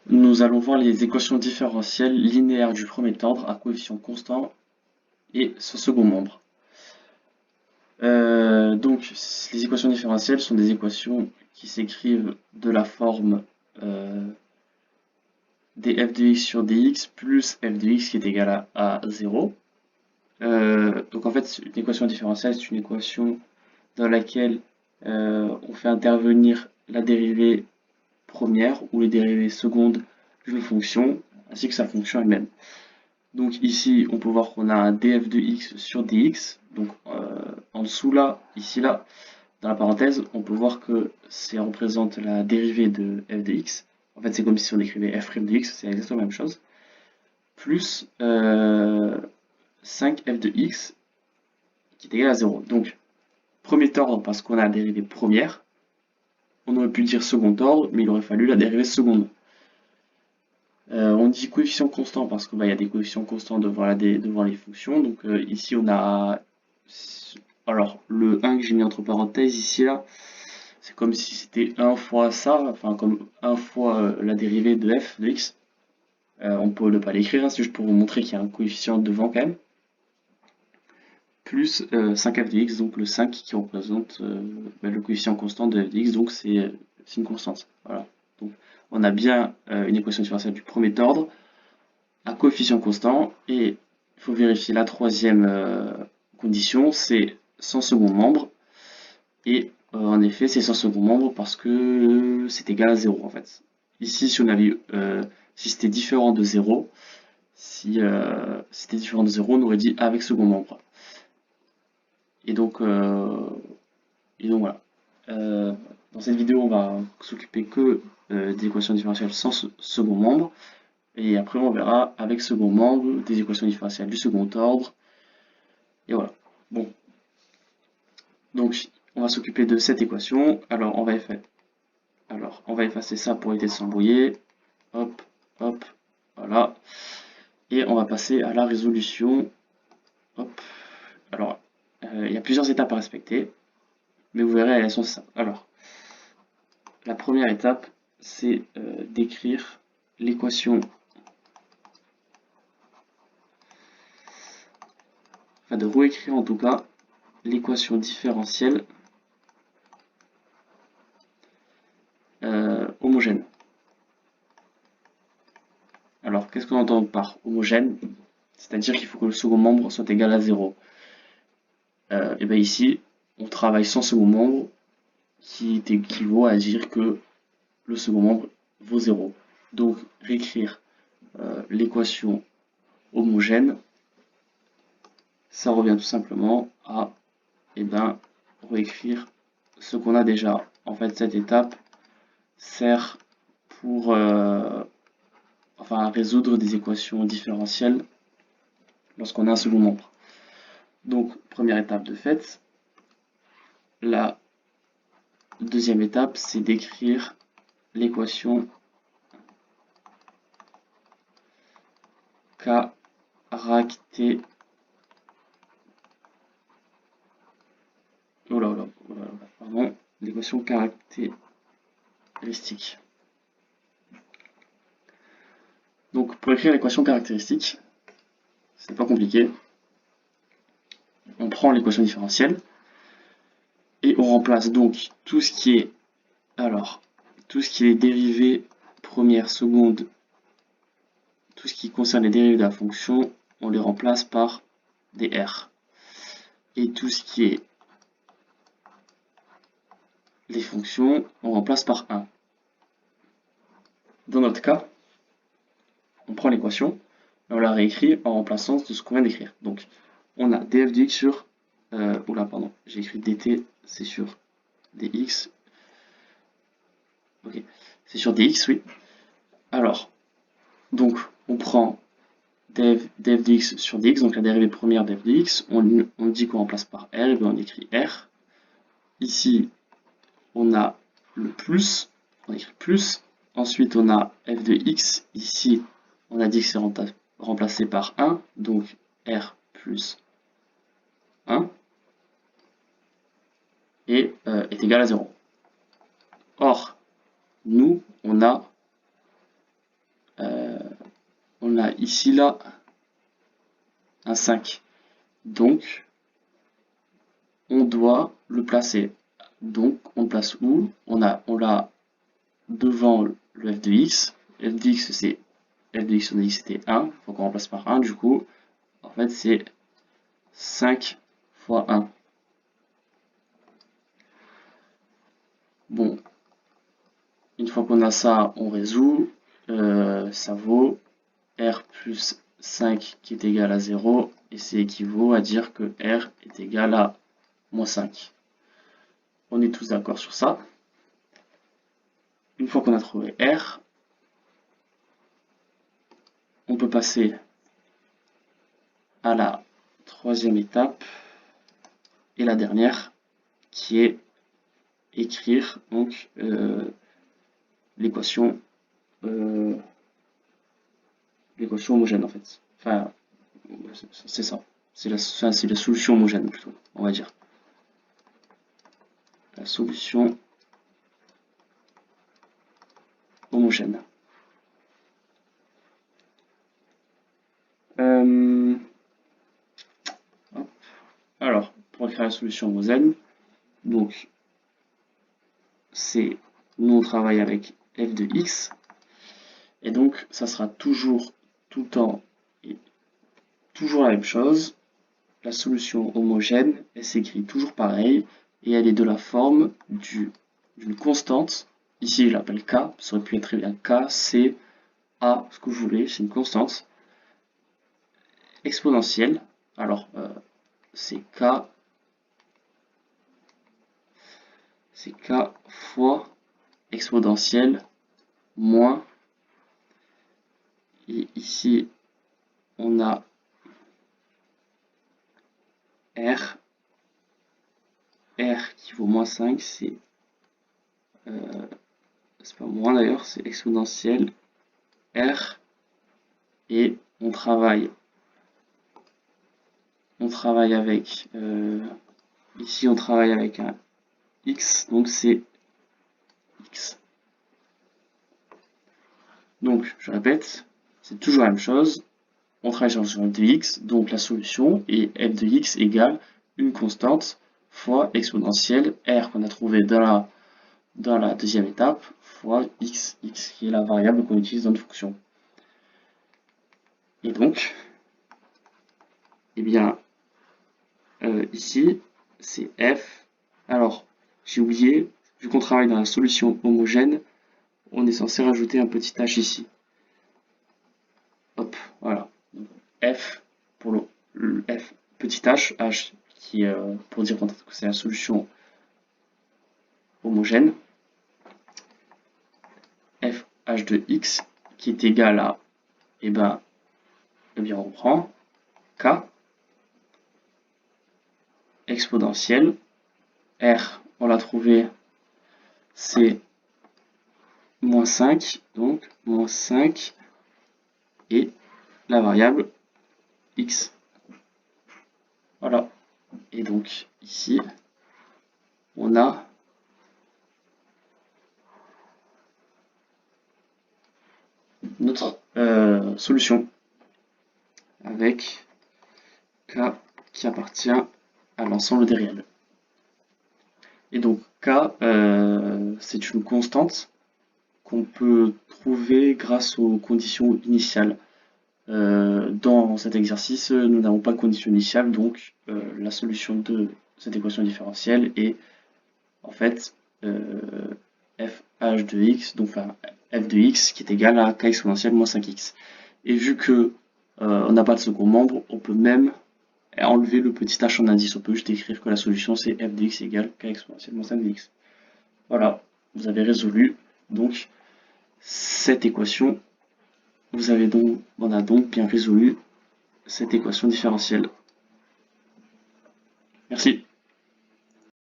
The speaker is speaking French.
Nous allons voir les équations différentielles linéaires du premier ordre à coefficient constant et ce second membre. Donc, les équations différentielles sont des équations qui s'écrivent de la forme des f de x sur dx plus f de x qui est égal à 0. Donc en fait, une équation différentielle, c'est une équation dans laquelle on fait intervenir la dérivée première ou les dérivées secondes d'une fonction, ainsi que sa fonction elle-même. Donc ici, on peut voir qu'on a un df de x sur dx. Donc en dessous là, ici là, dans la parenthèse, on peut voir que ça représente la dérivée de f de x. En fait, c'est comme si on écrivait f' de x, c'est exactement la même chose. Plus 5f de x qui est égal à 0. Donc, premier ordre parce qu'on a la dérivée première. On aurait pu dire second ordre, mais il aurait fallu la dérivée seconde. On dit coefficient constant parce qu'il y a des coefficients constants devant les fonctions. Donc ici on a alors le 1 que j'ai mis entre parenthèses ici là, c'est comme si c'était 1 fois ça, enfin comme 1 fois la dérivée de f de x. On peut ne pas l'écrire, hein, c'est juste pour vous montrer qu'il y a un coefficient devant quand même. Plus 5f de x, donc le 5 qui représente le coefficient constant de f de x, donc c'est une constante. Voilà. Donc on a bien une équation différentielle du premier ordre à coefficient constant et il faut vérifier la troisième condition, c'est sans second membre et en effet c'est sans second membre parce que c'est égal à 0 en fait. Ici si on avait si c'était différent de 0, si c'était différent de 0, on aurait dit avec second membre. Et donc, voilà. Euh, dans cette vidéo, on va s'occuper que des équations différentielles sans second membre. Et après, on verra avec second membre des équations différentielles du second ordre. Et voilà. Bon, donc on va s'occuper de cette équation. Alors, on va effacer ça pour éviter de s'embrouiller. Hop, hop, voilà. Et on va passer à la résolution. Hop. Alors, il y a plusieurs étapes à respecter, mais vous verrez, elles sont simples. Alors, la première étape, c'est d'écrire l'équation, enfin de réécrire en tout cas l'équation différentielle homogène. Alors, qu'est-ce qu'on entend par homogène? C'est-à-dire qu'il faut que le second membre soit égal à 0. Et bien ici, on travaille sans second membre, qui équivaut à dire que le second membre vaut 0. Donc, réécrire l'équation homogène, ça revient tout simplement à réécrire ce qu'on a déjà. En fait, cette étape sert pour résoudre des équations différentielles lorsqu'on a un second membre. Donc, première étape de fait. La deuxième étape, c'est d'écrire l'équation caractéristique. Pardon, l'équation caractéristique. Donc, pour écrire l'équation caractéristique, c'est pas compliqué. On prend l'équation différentielle et on remplace donc tout ce qui est dérivées première, seconde, tout ce qui concerne les dérivées de la fonction, on les remplace par des r. Et tout ce qui est les fonctions, on remplace par 1. Dans notre cas, on prend l'équation et on la réécrit en remplaçant de ce qu'on vient d'écrire. Donc, on a df de x sur... j'ai écrit dt, c'est sur dx. Ok, c'est sur dx, oui. Alors, donc, on prend df de x sur dx, donc la dérivée première df de x, on dit qu'on remplace par r, et bien on écrit r. Ici, on a le plus, on écrit plus. Ensuite, on a f de x. Ici, on a dit que c'est remplacé par 1, donc r plus 1 et est égal à 0. Or, nous, on a on a ici là un 5. Donc, on doit le placer. Donc, on le place où? On l'a devant le f de x. F de x, c'est f de x, on a dit que c'était 1. Il faut qu'on remplace par 1. Du coup, en fait, c'est 5 fois 1. Bon, une fois qu'on a ça, on résout. Ça vaut r plus 5 qui est égal à 0. Et c'est équivaut à dire que r est égal à moins 5. On est tous d'accord sur ça. Une fois qu'on a trouvé r, on peut passer à la troisième étape et la dernière, qui est écrire donc l'équation homogène en fait. Enfin, c'est ça. C'est la solution homogène plutôt, on va dire. La solution homogène. Alors, pour écrire la solution homogène, donc c'est nous on travaille avec f de x, et donc ça sera toujours tout le temps et toujours la même chose. La solution homogène, elle s'écrit toujours pareil, et elle est de la forme d'une constante. Ici, je l'appelle k, ça aurait pu être très bien k, c, a, ce que vous voulez, c'est une constante exponentielle. Alors, c'est k fois exponentielle moins, et ici, on a r qui vaut moins 5, c'est pas moins d'ailleurs, c'est exponentielle r, et on travaille avec, ici on travaille avec un x, donc c'est x. Donc, je répète, c'est toujours la même chose, on travaille sur f de x, donc la solution est f de x égale une constante fois exponentielle r qu'on a trouvé dans la deuxième étape, fois x qui est la variable qu'on utilise dans une fonction. Et donc, eh bien, ici, c'est f. Alors, j'ai oublié, vu qu'on travaille dans la solution homogène, on est censé rajouter un petit h ici. Hop, voilà. F pour le f petit h qui pour dire que c'est la solution homogène. F h de x qui est égal à, eh bien on prend k exponentielle. R, on l'a trouvé, c'est moins 5, donc moins 5, et la variable x. Voilà. Et donc, ici, on a notre solution avec k qui appartient à l'ensemble des réels. Et donc, k, c'est une constante qu'on peut trouver grâce aux conditions initiales. Dans cet exercice, nous n'avons pas de condition initiale, donc la solution de cette équation différentielle est en fait fh de x, donc f de x qui est égal à k exponentielle moins 5x. Et vu que on n'a pas de second membre, on peut même enlever le petit h en indice. On peut juste écrire que la solution c'est f de x égale k exponentielle moins 5x. Voilà, vous avez résolu donc cette équation. On a donc bien résolu cette équation différentielle. Merci.